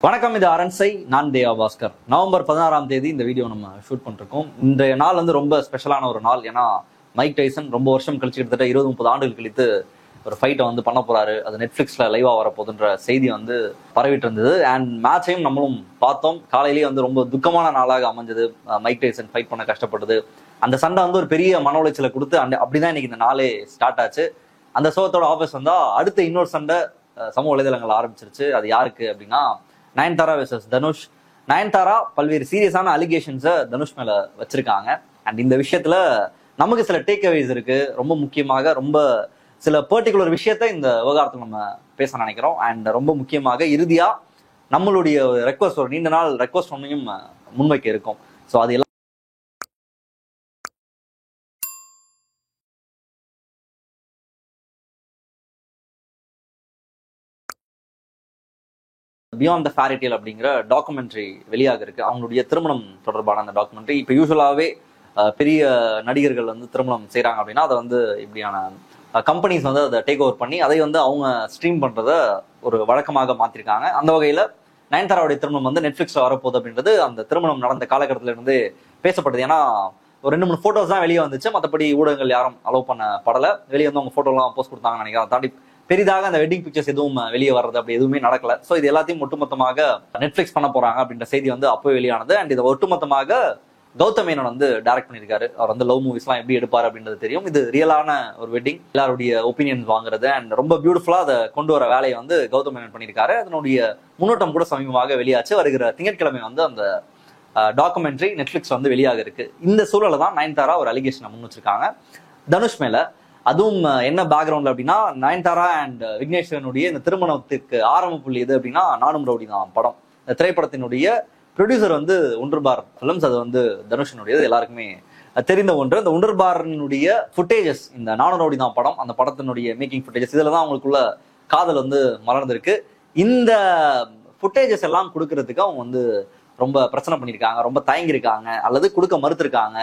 வணக்கம், இது அரண்சை. நான் தேவா பாஸ்கர். நவம்பர் 16ஆம் தேதி இந்த வீடியோ நம்ம ஷூட் பண்ணிருக்கோம். இன்றைய நாள் வந்து ரொம்ப ஸ்பெஷலான ஒரு நாள். ஏன்னா மைக் டைசன் ரொம்ப வருஷம் கழிச்சு, கிட்டத்தட்ட 20-30 ஆண்டுகள் கழித்து ஒரு ஃபைட்டை வந்து பண்ண போறாரு. அது நெட்ஃபிளிக்ஸ்ல லைவா வரப்போகுதுன்ற செய்தி வந்து பரவிட்டு இருந்தது. அண்ட் மேட்சையும் நம்மளும் பார்த்தோம். காலையிலேயே வந்து ரொம்ப துக்கமான நாளாக அமைஞ்சது. மைக் டைசன் ஃபைட் பண்ண கஷ்டப்பட்டது. அந்த சண்டை வந்து ஒரு பெரிய மன உளைச்சலை கொடுத்து அப்படிதான் இன்னைக்கு இந்த நாளே ஸ்டார்ட் ஆச்சு. அந்த சோகத்தோட ஆஃபீஸ் வந்தா அடுத்த இன்னொரு சண்டை சமூக வலைதளங்கள் ஆரம்பிச்சிருச்சு. அது யாருக்கு அப்படின்னா நயன்தாரா வெர்சஸ் தனுஷ். நயன்தாரா பல்வேறு சீரியஸான அலிகேஷன்ஸை தனுஷ் மேல வச்சிருக்காங்க. அண்ட் இந்த விஷயத்துல நமக்கு சில டேக் அவேஸ் இருக்கு. ரொம்ப முக்கியமாக ரொம்ப சில பர்டிகுலர் விஷயத்த இந்த விவகாரத்தில் நம்ம பேச நினைக்கிறோம். அண்ட் ரொம்ப முக்கியமாக இறுதியா நம்மளுடைய ரெக்வஸ்ட், ஒரு நீண்ட நாள் ரெக்வஸ்ட் ஒன்றையும் முன்வைக்க இருக்கும். ஸோ அது எல்லாம் பியாண்ட் த ஃபேரி டேல் அப்படிங்கிற டாக்குமெண்ட்ரி வெளியாக இருக்கு. அவங்களுடைய திருமணம் தொடர்பான அந்த டாக்குமெண்ட்ரி. இப்போ யூஸ்வலாகவே பெரிய நடிகர்கள் வந்து திருமணம் செய்கிறாங்க அப்படின்னா அதை வந்து இப்படியான கம்பெனிஸ் வந்து அதை டேக் ஓவர் பண்ணி அதை வந்து அவங்க ஸ்ட்ரீம் பண்ணுறத ஒரு வழக்கமாக மாற்றிருக்காங்க. அந்த வகையில் நயன்தாராவுடைய திருமணம் வந்து நெட்ஃப்ளிக்ஸில் வரப்போகுது அப்படின்றது அந்த திருமணம் நடந்த காலகட்டத்தில் இருந்து பேசப்படுது. ஏன்னா ஒரு 2-3 ஃபோட்டோஸ் தான் வெளியே வந்துச்சு. மற்றபடி ஊடகங்கள் யாரும் அலோவ் பண்ண படலை. வெளியே வந்து அவங்க ஃபோட்டோலாம் போஸ்ட் கொடுத்தாங்கன்னு நினைக்கிறேன். தாண்டி பெரிதாக அந்த வெட்டிங் பிக்சர்ஸ் எதுவும் வெளியே வர்றது அப்படி எதுவுமே நடக்கல. ஸோ இது எல்லாத்தையும் ஒட்டுமொத்தமாக நெட்ஃபிளிக்ஸ் பண்ண போறாங்க அப்படின்ற செய்தி வந்து அப்போ வெளியானது. அண்ட் இதை ஒட்டுமொத்தமாக கௌதம் மேனன் வந்து டைரக்ட் பண்ணியிருக்காரு. அவர் வந்து லவ் மூவிஸ்லாம் எப்படி எடுப்பார் அப்படின்றது தெரியும். இது ரியலான ஒரு வெட்டிங், எல்லாருடைய ஒப்பீனியன்ஸ் வாங்குறது அண்ட் ரொம்ப பியூட்டிஃபுல்லா அதை கொண்டு வர வேலையை வந்து கௌதம் மேனன் பண்ணியிருக்காரு. அதனுடைய முன்னோட்டம் கூட சமீபமாக வெளியாச்சு. வருகிற திங்கட்கிழமை வந்து அந்த டாக்குமெண்ட்ரி நெட்ஃபிளிக்ஸ் வந்து வெளியாக இருக்கு. இந்த சூழலை தான் நயன்தாரா ஒரு அலிகேஷனை முன் வச்சிருக்காங்க தனுஷ் மேல. அதுவும் என்ன பேக்ரவுண்ட்ல அப்படின்னா, நயன்தாரா அண்ட் விக்னேஸ்வரனுடைய இந்த திருமணத்துக்கு ஆரம்ப புள்ளி எது அப்படின்னா நானும் ரவுடி தான் படம். இந்த திரைப்படத்தினுடைய ப்ரொடியூசர் வந்து உண்டர்பார் ஃபிலிம்ஸ். அது வந்து தனுஷனுடையது, எல்லாருக்குமே தெரிந்த ஒன்று. இந்த உண்டர்பாரனுடைய ஃபுட்டேஜஸ், இந்த நானும் ரவுடி தான் படம், அந்த படத்தினுடைய மேக்கிங் ஃபுட்டேஜஸ், இதுல தான் அவங்களுக்குள்ள காதல் வந்து மலர்ந்திருக்கு. இந்த ஃபுட்டேஜஸ் எல்லாம் கொடுக்கறதுக்கு அவங்க வந்து ரொம்ப பிரச்சனை பண்ணியிருக்காங்க, ரொம்ப தயங்கியிருக்காங்க, அல்லது கொடுக்க மறுத்திருக்காங்க.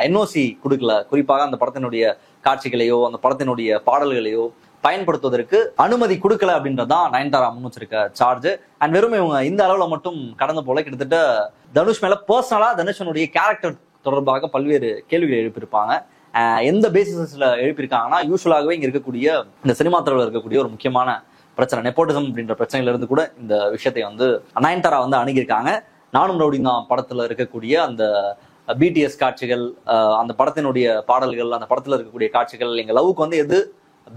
என்ஓசி கொடுக்கல. குறிப்பாக அந்த படத்தினுடைய காட்சிகளையோ அந்த படத்தினுடைய பாடல்களையோ பயன்படுத்துவதற்கு அனுமதி கொடுக்கல அப்படின்றதான் நயன்தாரா முன் வச்சிருக்க சார்ஜ். அண்ட் வெறும் இவங்க இந்த அளவுல மட்டும் கடந்து போல, கிட்டத்தட்ட தனுஷ் மேல பர்சனலா தனுஷனுடைய கேரக்டர் தொடர்பாக பல்வேறு கேள்விகள் எழுப்பியிருப்பாங்க. எந்த பேசிஸ்ல எழுப்பியிருக்காங்கன்னா, யூஸ்வலாகவே இங்க இருக்கக்கூடிய இந்த சினிமா துறையில் இருக்கக்கூடிய ஒரு முக்கியமான பிரச்சனை நெப்போட்டிசம் அப்படின்ற பிரச்சனையில இருந்து கூட இந்த விஷயத்தை வந்து நயன்தாரா வந்து அணுகியிருக்காங்க. நானும் ரவுடி தான் படத்துல இருக்கக்கூடிய அந்த பிடிஎஸ் காட்சிகள், அந்த படத்தினுடைய பாடல்கள், அந்த படத்துல இருக்கக்கூடிய காட்சிகள், எங்க லவ்வுக்கு வந்து எது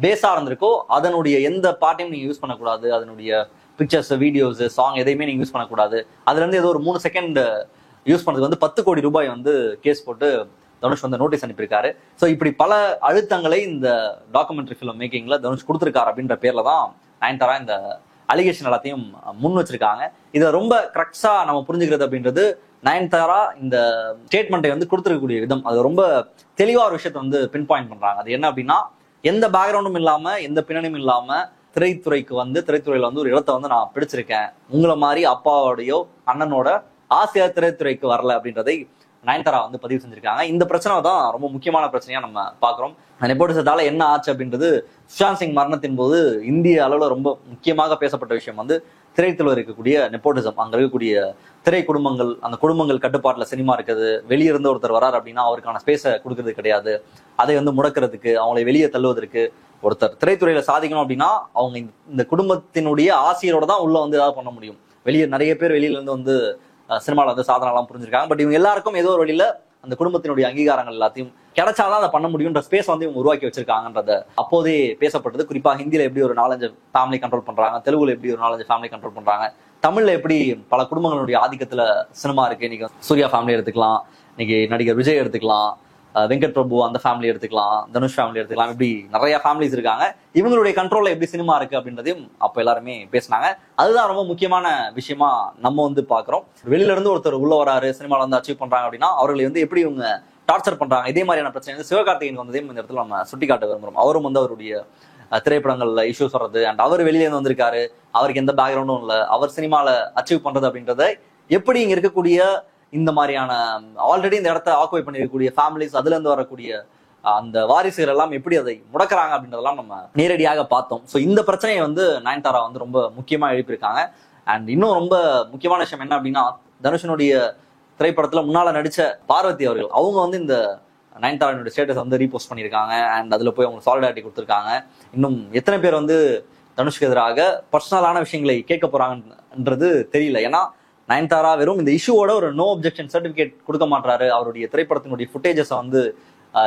பேஸா இருந்திருக்கோ அதனுடைய எந்த பாட்டையும் நீங்க யூஸ் பண்ணக்கூடாது. அதனுடைய பிக்சர்ஸ், வீடியோஸ், சாங் எதையுமே நீங்க யூஸ் பண்ணக்கூடாது. அதுல இருந்து ஏதோ ஒரு 3 செகண்ட் யூஸ் பண்ணதுக்கு வந்து 10 கோடி ரூபாய் வந்து கேஸ் போட்டு தனுஷ் வந்து நோட்டீஸ் அனுப்பியிருக்காரு. ஸோ இப்படி பல அழுத்தங்களை இந்த டாக்குமெண்ட்ரி ஃபிலிம் மேக்கிங்ல தனுஷ் கொடுத்திருக்காரு அப்படின்ற பேர்ல தான் நயன்தாரா இந்த அலிகேஷன் எல்லாத்தையும் முன் வச்சிருக்காங்க. இதை ரொம்ப கிரக்ஸா நம்ம புரிஞ்சுக்கிறது அப்படின்றது, நயன்தாரா இந்த ஸ்டேட்மெண்ட்டை வந்து கொடுத்துருக்கக்கூடிய விதம், அது ரொம்ப தெளிவா ஒரு விஷயத்தை வந்து பின் பாயிண்ட் பண்றாங்க. அது என்ன அப்படின்னா, எந்த பேக்ரவுண்டும் இல்லாம எந்த பின்னணியும் இல்லாம திரைத்துறைக்கு வந்து திரைத்துறையில வந்து ஒரு இடத்தை வந்து நான் பிடிச்சிருக்கேன். உங்களை மாதிரி அப்பாவோடையோ அண்ணனோட ஆசையா திரைத்துறைக்கு வரல அப்படின்றதை நயன்தாரா வந்து பதிவு செஞ்சிருக்காங்க. இந்த பிரச்சனை தான் ரொம்ப முக்கியமான பிரச்சனையா நம்ம பாக்குறோம். நெப்போட்டிசத்தால என்ன ஆச்சு அப்படின்றது, சுஷாந்த் சிங் மரணத்தின் போது இந்திய அளவுல ரொம்ப முக்கியமாக பேசப்பட்ட விஷயம் வந்து திரைத்துறையில் இருக்கக்கூடிய நெப்போட்டிசம். அங்க இருக்கக்கூடிய திரை குடும்பங்கள், அந்த குடும்பங்கள் கட்டுப்பாட்டுல சினிமா இருக்குது. வெளியிருந்து ஒருத்தர் வராரு அப்படின்னா அவருக்கான ஸ்பேஸை கொடுக்கறது கிடையாது. அதை வந்து முடக்கிறதுக்கு, அவங்களை வெளியே தள்ளுவதற்கு, ஒருத்தர் திரைத்துறையில சாதிக்கணும் அப்படின்னா அவங்க இந்த குடும்பத்தினுடைய ஆசையோட தான் உள்ள வந்து ஏதாவது பண்ண முடியும். வெளியே நிறைய பேர் வெளியில இருந்து வந்து சினிமாவில் வந்து சாதனை எல்லாம் புரிஞ்சிருக்காங்க. பட் இவங்க எல்லாருக்கும் ஏதோ ஒரு வழியில அந்த குடும்பத்தினுடைய அங்கீகாரங்கள் எல்லாத்தையும் கிடைச்சாதான் அதை பண்ண முடியும்ன்ற ஸ்பேஸ் வந்து இவங்க உருவாக்கி வச்சிருக்காங்கன்றத அப்போதே பேசப்பட்டது. குறிப்பா ஹிந்தியில எப்படி ஒரு 4-5 ஃபேமிலி கண்ட்ரோல் பண்றாங்க, தெலுங்குல எப்படி ஒரு 4-5 ஃபேமிலி கண்ட்ரோல் பண்றாங்க, தமிழ்ல எப்படி பல குடும்பங்களுடைய ஆதிக்கத்துல சினிமா இருக்கு. இன்னைக்கு சூர்யா ஃபேமிலி எடுத்துக்கலாம், இன்னைக்கு நடிகர் விஜய் எடுத்துக்கலாம், வெங்கட் பிரபு அந்த ஃபேமிலி எடுத்துக்கலாம், தனுஷ் ஃபேமிலி எடுத்துக்கலாம், இப்படி நிறைய ஃபேமிலிஸ் இருக்காங்க. இவங்களுடைய கண்ட்ரோல்ல எப்படி சினிமா இருக்கு அப்படின்றதையும் அப்ப எல்லாருமே பேசினாங்க. அதுதான் ரொம்ப முக்கியமான விஷயமா நம்ம வந்து பாக்குறோம். வெளியில இருந்து ஒருத்தர் உள்ள வராரு, சினிமால வந்து அச்சீவ் பண்றாங்க அப்படின்னா அவர்களை வந்து எப்படி இவங்க டார்ச்சர் பண்றாங்க. இதே மாதிரியான பிரச்சனை வந்து சிவகார்த்திகேயன் வந்ததையும் இந்த இடத்துல நம்ம சுட்டிக்காட்ட விரும்புறோம். அவரும் வந்து அவருடைய திரைப்படங்கள்ல இஷ்யூஸ் வர்றது, அண்ட் அவர் வெளியில இருந்து வந்திருக்காரு, அவருக்கு எந்த பேக்ரவுண்டும் இல்லை, அவர் சினிமால அச்சீவ் பண்றது அப்படின்றத எப்படி இங்க இருக்கக்கூடிய இந்த மாதிரியான ஆல்ரெடி இந்த இடத்த ஆக்குபை பண்ணிருக்கக்கூடிய ஃபேமிலிஸ், அதுல இருந்து வரக்கூடிய அந்த வாரிசுகள் எல்லாம் எப்படி அதை முடக்கிறாங்க அப்படின்றதெல்லாம் நம்ம நேரடியாக பார்த்தோம். ஸோ இந்த பிரச்சனையை வந்து நயன்தாரா வந்து ரொம்ப முக்கியமா எழுப்பியிருக்காங்க. அண்ட் இன்னும் ரொம்ப முக்கியமான விஷயம் என்ன அப்படின்னா, தனுஷனுடைய திரைப்படத்துல முன்னால நடிச்ச பார்வதி அவர்கள் அவங்க வந்து இந்த நயன்தாரானுடைய ஸ்டேட்டஸ் வந்து ரீபோஸ்ட் பண்ணியிருக்காங்க. அண்ட் அதுல போய் அவங்க சாலிடாரிட்டி கொடுத்துருக்காங்க. இன்னும் எத்தனை பேர் வந்து தனுஷ்க்கு எதிராக பர்சனலான விஷயங்களை கேட்க போறாங்கன்றது தெரியல. ஏன்னா நயன்தாரா வெறும் இந்த இஷ்யூவோட ஒரு நோ அப்ஜெக்ஷன் சர்டிபிகேட் கொடுக்க மாட்டாரு, அவருடைய திரைப்படத்தினுடைய ஃபுட்டேஜஸை வந்து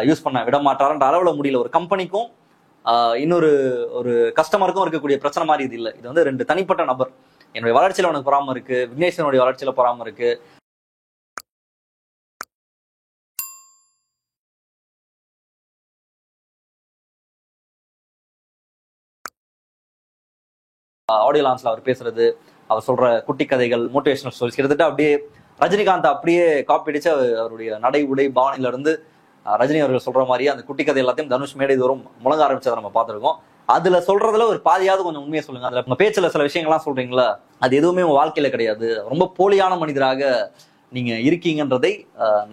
யூஸ் பண்ண விட மாட்டாருன்ற அளவுல முடியல. ஒரு கம்பெனிக்கும் இன்னொரு ஒரு கஸ்டமருக்கும் இருக்கக்கூடிய பிரச்சனை மாதிரி இது இல்லை. இது வந்து ரெண்டு தனிப்பட்ட நபர், என்னுடைய வளர்ச்சியில உனக்கு பொறாம இருக்கு, விக்னேஷனுடைய வளர்ச்சியில பொறாம இருக்கு, ஆடியோ லான்ச்ல அவர் பேசுறது, அவர் சொல்ற குட்டி கதைகள், மோட்டிவேஷனல் ஸ்டோரிஸ் கிட்டத்தட்ட அப்படியே ரஜினிகாந்த் அப்படியே காப்பி அடிச்சு அவருடைய நடை உடை பாவனையில இருந்து ரஜினி அவர்கள் சொல்ற மாதிரியே அந்த குட்டி கதை எல்லாத்தையும் தனுஷ் மேடை தோறும் முழங்க ஆரம்பிச்சதை நம்ம பார்த்திருக்கோம். அதுல சொல்றதுல ஒரு பாதியாவது கொஞ்சம் உண்மையை சொல்லுங்க. அதுல உங்க பேச்சுல சில விஷயங்கள்லாம் சொல்றீங்களா, அது எதுவுமே உங்க வாழ்க்கையில கிடையாது, ரொம்ப போலியான மனிதராக நீங்க இருக்கீங்கன்றதை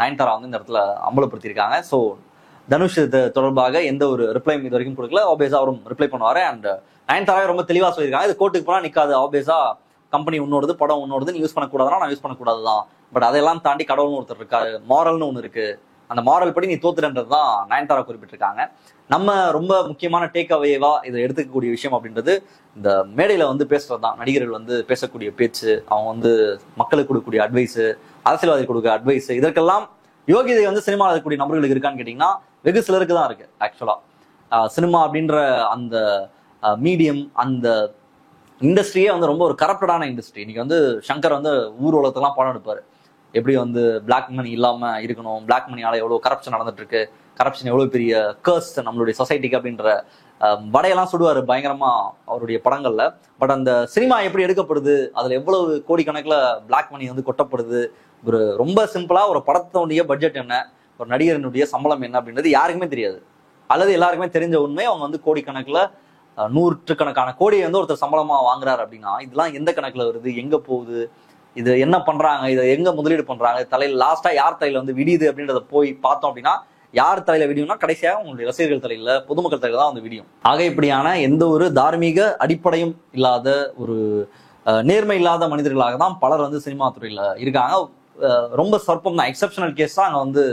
நயன்தாரா வந்து இந்த இடத்துல அம்பலப்படுத்தியிருக்காங்க. ஸோ தனுஷ் தொடர்பாக எந்த ஒரு ரிப்ளையும் இது வரைக்கும் கொடுக்கல. ஆப்வியஸா அவரும் ரிப்ளை பண்ணுவாரு. அண்ட் நயன்தாராவே ரொம்ப தெளிவா சொல்லியிருக்காங்க, இது கோர்ட்டுக்கு போனா நிக்காது, ஆப்வியஸா கம்பெனி உன்னோடது, படம் உன்னோடது, யூஸ் பண்ணக்கூடாதுன்னா நான் யூஸ் பண்ணக்கூடாதுதான். பட் அதெல்லாம் தாண்டி கடவுள்னு ஒருத்தர் இருக்காரு, மாரல்னு ஒன்று இருக்கு, அந்த மாரல் படி நீ தோத்துறன்றது தான் நயன்தாரா குறிப்பிட்டிருக்காங்க. நம்ம ரொம்ப முக்கியமான டேக் அவேவா இதை எடுத்துக்கக்கூடிய விஷயம் அப்படின்றது இந்த மேடையில வந்து பேசுறது தான். நடிகர்கள் வந்து பேசக்கூடிய பேச்சு, அவங்க வந்து மக்களுக்கு கொடுக்கக்கூடிய அட்வைஸ், அரசியல்வாதி கொடுக்க அட்வைஸ், இதற்கெல்லாம் யோகிதை வந்து சினிமாவில் இருக்கக்கூடிய நபர்களுக்கு இருக்கான்னு கேட்டீங்கன்னா வெகு சிலருக்கு தான் இருக்கு. ஆக்சுவலா சினிமா அப்படின்ற அந்த மீடியம், அந்த இண்டஸ்ட்ரியே வந்து ரொம்ப ஒரு கரப்டடான இண்டஸ்ட்ரி. இன்னைக்கு வந்து சங்கர் வந்து ஊர் உலகத்தெல்லாம் படம் எடுப்பாரு, எப்படி வந்து பிளாக் மணி இல்லாம இருக்கணும், பிளாக் மணியால எவ்வளவு கரப்ஷன் நடந்துட்டு இருக்கு, கரப்ஷன் எவ்வளவு பெரிய கர்ஸ் நம்மளுடைய சொசைட்டிக்கு அப்படின்ற வடையெல்லாம் சுடுவாரு பயங்கரமா அவருடைய படங்கள்ல. பட் அந்த சினிமா எப்படி எடுக்கப்படுது, அதுல எவ்வளவு கோடிக்கணக்கில் பிளாக் மணி வந்து கொட்டப்படுது, ஒரு ரொம்ப சிம்பிளா ஒரு படத்தினுடைய பட்ஜெட் என்ன, ஒரு நடிகரினுடைய சம்பளம் என்ன அப்படின்றது யாருக்குமே தெரியாது. அல்லது எல்லாருக்குமே தெரிஞ்ச உண்மை, அவங்க வந்து கோடிக்கணக்கில் நூற்றுக்கணக்கான கோடியை வந்து ஒருத்தர் சம்பளமா வாங்குறாரு அப்படின்னா இதெல்லாம் எந்த கணக்குல வருது, எங்க போகுது, இது என்ன பண்றாங்க, இதை எங்க முதலீடு பண்றாங்க, தலையில லாஸ்டா யார் தலையில வந்து விடியுது அப்படின்றத போய் பார்த்தோம் அப்படின்னா யார் தலையில விடியும்னா கடைசியாக உங்களுடைய ரசிகர்கள் தலையில, பொதுமக்கள் தலையில தான் வந்து விடியும். ஆக இப்படியான எந்த ஒரு தார்மீக அடிப்படையும் இல்லாத, ஒரு நேர்மை இல்லாத மனிதர்களாக தான் பலர் வந்து சினிமா துறையில இருக்காங்க. ரொம்ப சொற்பம் தான், எக்ஸப்ஷனல் கேஸ் தான் அங்க வந்து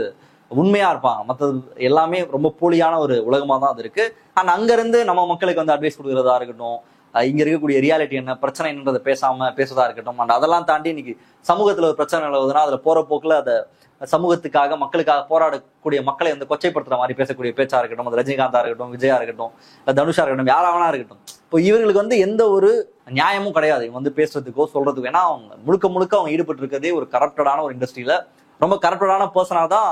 உண்மையா இருப்பாங்க. மற்றது எல்லாமே ரொம்ப போலியான ஒரு உலகமா தான் அது இருக்கு. அண்ட் அங்க இருந்து நம்ம மக்களுக்கு வந்து அட்வைஸ் கொடுக்கறதா இருக்கட்டும், இங்க இருக்கக்கூடிய ரியாலிட்டி என்ன, பிரச்சனை என்னன்றதை பேசுறதா இருக்கட்டும், அண்ட் அதெல்லாம் தாண்டி இன்னைக்கு சமூகத்துல ஒரு பிரச்சனை நிலவுதுன்னா அதுல போற போக்குல அதை சமூகத்துக்காக மக்களுக்காக போராடக்கூடிய மக்களை வந்து கொச்சைப்படுத்துற மாதிரி பேசக்கூடிய பேச்சா இருக்கட்டும், அது ரஜினிகாந்தா இருக்கட்டும், விஜயா இருக்கட்டும், தனுஷா இருக்கட்டும், யாராவனா இருக்கட்டும், இப்போ இவர்களுக்கு வந்து எந்த ஒரு நியாயமும் கிடையாது இவங்க வந்து பேசுறதுக்கோ சொல்றதுக்கோ. ஏன்னா அவங்க முழுக்க அவங்க ஈடுபட்டு இருக்கிறதே ஒரு கரப்டடான ஒரு இண்டஸ்ட்ரியில, ரொம்ப கரப்டடான பர்சனா தான்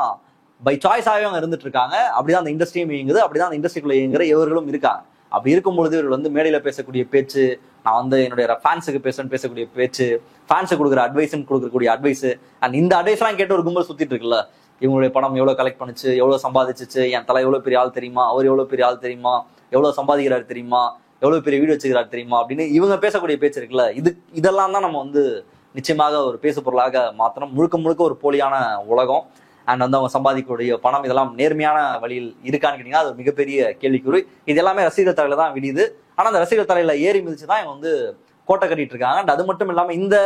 பை சாய்ஸாகவே அவங்க இருந்துட்டு இருக்காங்க. அப்படிதான் அந்த இண்டஸ்ட்ரியும் இயங்குது, அப்படிதான் அந்த இண்டஸ்ட்ரிக்குள்ள இயங்குற இவர்களும் இருக்காங்க. அப்படி இருக்கும்பொழுது இவர்கள் வந்து மேடையில பேசக்கூடிய பேச்சு, நான் வந்து என்னுடைய ஃபேன்ஸுக்கு பேசக்கூடிய பேச்சு, ஃபேன்ஸுக்கு கொடுக்குற கொடுக்கக்கூடிய அட்வைஸ், அண்ட் இந்த அட்வைஸ் எல்லாம் கேட்டு ஒரு கும்பல் சுத்திட்டு இருக்குல்ல, இவங்களுடைய படம் எவ்வளவு கலெக்ட் பண்ணுச்சு, எவ்வளவு சம்பாதிச்சிச்சு, என் தலை எவ்வளவு பெரிய ஆள் தெரியுமா, அவர் எவ்வளவு பெரிய ஆள் தெரியுமா, எவ்வளவு சம்பாதிக்கிறாரு தெரியுமா, எவ்வளவு பெரிய வீடு வச்சுக்கிறாரு தெரியுமா அப்படின்னு இவங்க பேசக்கூடிய பேச்சு இருக்குல்ல, இதெல்லாம் தான் நம்ம வந்து நிச்சயமாக ஒரு பேசு பொருளாக மாத்திரம். முழுக்க ஒரு போலியான உலகம். அண்ட் வந்து அவங்க சம்பாதிக்கக்கூடிய பணம் இதெல்லாம் நேர்மையான வழியில் இருக்கான்னு கேட்டீங்கன்னா அது ஒரு மிகப்பெரிய கேள்விக்குறி. இது எல்லாமே ரசிகர் தலையில தான் விடியுது. ஆனா அந்த ரசிகர் தலையில ஏறி மிதிச்சுதான் இவங்க வந்து கோட்டை கட்டிட்டு இருக்காங்க. அண்ட் அது மட்டும் இல்லாம இந்த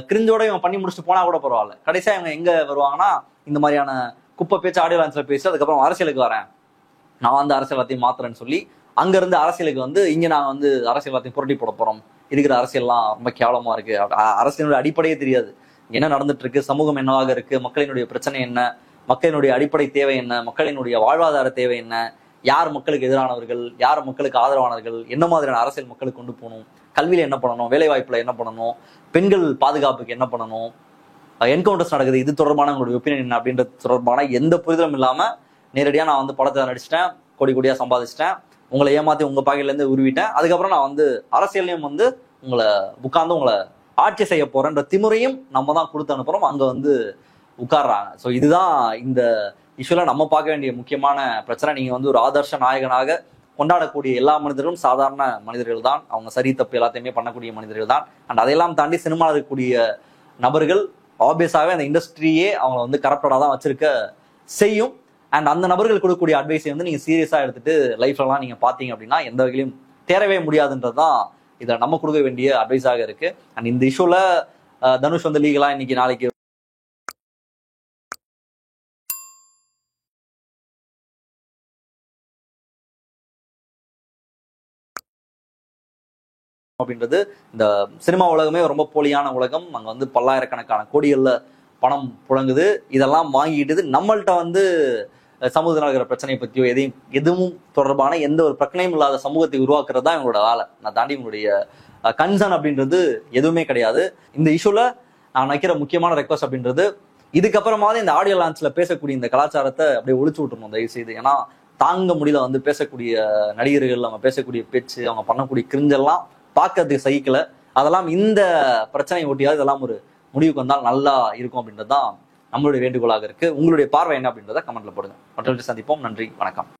கிரிஞ்சோட இவங்க பண்ணி முடிச்சுட்டு போனா கூட பரவாயில்ல, கடைசியா இவங்க எங்க வருவாங்கன்னா இந்த மாதிரியான குப்பை பேச்சு ஆடியோ லான்ச்ல பேசி அதுக்கப்புறம் அரசியலுக்கு வரேன், நான் வந்து அரசியல்வாத்தையும் மாத்துறேன்னு சொல்லி அங்க இருந்து அரசியலுக்கு வந்து இங்க நான் வந்து அரசியல்வாத்தையும் புரட்டி போட போறோம், இருக்கிற அரசியல்லாம் ரொம்ப கேவலமா இருக்கு, அரசியலுடைய அடிப்படையே தெரியாது, என்ன நடந்துட்டு இருக்கு, சமூகம் என்னவாக இருக்கு, மக்களினுடைய பிரச்சனை என்ன, மக்களினுடைய அடிப்படை தேவை என்ன, மக்களினுடைய வாழ்வாதார தேவை என்ன, யார் மக்களுக்கு எதிரானவர்கள், யார் மக்களுக்கு ஆதரவானவர்கள், என்ன மாதிரியான அரசியல் மக்களுக்கு கொண்டு போகணும், கல்வியில என்ன பண்ணணும், வேலை வாய்ப்புல என்ன பண்ணணும், பெண்கள் பாதுகாப்புக்கு என்ன பண்ணணும், என்கவுண்டர்ஸ் நடக்குது, இது தொடர்பான உங்களுடைய ஒப்பீனியன் என்ன அப்படின்றது தொடர்பான எந்த புரிதலும் இல்லாம நேரடியா நான் வந்து படத்தை நடிச்சிட்டேன், கோடியா சம்பாதிச்சிட்டேன், உங்களை ஏமாத்தி உங்க பாக்கெட்ல இருந்து உருவிட்டேன், அதுக்கப்புறம் நான் வந்து அரசியலையும் வந்து உங்களை ஆட்சி செய்ய போறன்ற திமுறையும் நம்ம தான் கொடுத்து அனுப்புறோம், அங்க வந்து உட்கார்றாங்க. ஸோ இதுதான் இந்த இஷ்யூல நம்ம பார்க்க வேண்டிய முக்கியமான பிரச்சனை. நீங்க வந்து ஒரு ஆதர்ஷ நாயகனாக கொண்டாடக்கூடிய எல்லா மனிதர்களும் சாதாரண மனிதர்கள் தான், அவங்க சரி தப்பு எல்லாத்தையுமே பண்ணக்கூடிய மனிதர்கள் தான். அண்ட் அதையெல்லாம் தாண்டி சினிமாவில் இருக்கக்கூடிய நபர்கள் ஆப்வியஸாகவே அந்த இண்டஸ்ட்ரியே அவங்களை வந்து கரப்டடா தான் வச்சிருக்க செய்யும். அண்ட் அந்த நபர்கள் கொடுக்கக்கூடிய அட்வைஸை வந்து நீங்க சீரியஸா எடுத்துட்டு லைஃப்லலாம் நீங்க பாத்தீங்க அப்படின்னா எந்த வகையிலும் தேரவே முடியாதுன்றதுதான் இதை நம்ம கொடுக்க வேண்டிய அட்வைஸாக இருக்கு. அண்ட் இந்த இஷ்யூல தனுஷ் வந்து லீகலா இன்னைக்கு நாளைக்கு அப்படின்றது இந்த சினிமா உலகமே ரொம்ப போலியான உலகம். அங்க வந்து பல்லாயிரக்கணக்கான கோடிகள்ல பணம் புழங்குது. இதெல்லாம் வாங்கிட்டு நம்மள்ட்ட வந்து சமூகத்தில் நடக்கிற பிரச்சனையை பற்றியோ எதுவும் தொடர்பான எந்த ஒரு பிரச்சனையும் இல்லாத சமூகத்தை உருவாக்குறது தான் இவங்களோட வேலை. நான் தாண்டி உங்களுடைய கன்சர்ன் அப்படின்றது எதுவுமே கிடையாது. இந்த இஷ்யூல நான் வைக்கிற முக்கியமான ரெக்வஸ்ட் அப்படின்றது, இதுக்கப்புறமாவது இந்த ஆடியோ லான்ச்ல பேசக்கூடிய இந்த கலாச்சாரத்தை அப்படியே ஒழிச்சு விட்டுருணும் தயவு செய்து. ஏன்னா தாங்க முடியல வந்து பேசக்கூடிய நடிகர்கள், அவங்க பேசக்கூடிய பேச்சு, அவங்க பண்ணக்கூடிய கிரிஞ்செல்லாம் பார்க்கறதுக்கு சகிக்கல. அதெல்லாம் இந்த பிரச்சனையை ஒட்டியாவது இதெல்லாம் ஒரு முடிவுக்கு வந்தால் நல்லா இருக்கும் அப்படின்றது தான் நம்மளுடைய வேண்டுகோளாக இருக்கு. உங்களுடைய பார்வை என்ன அப்படின்றத கமெண்ட்ல போடுங்க. மற்றவர்கள் சந்திப்போம். நன்றி, வணக்கம்.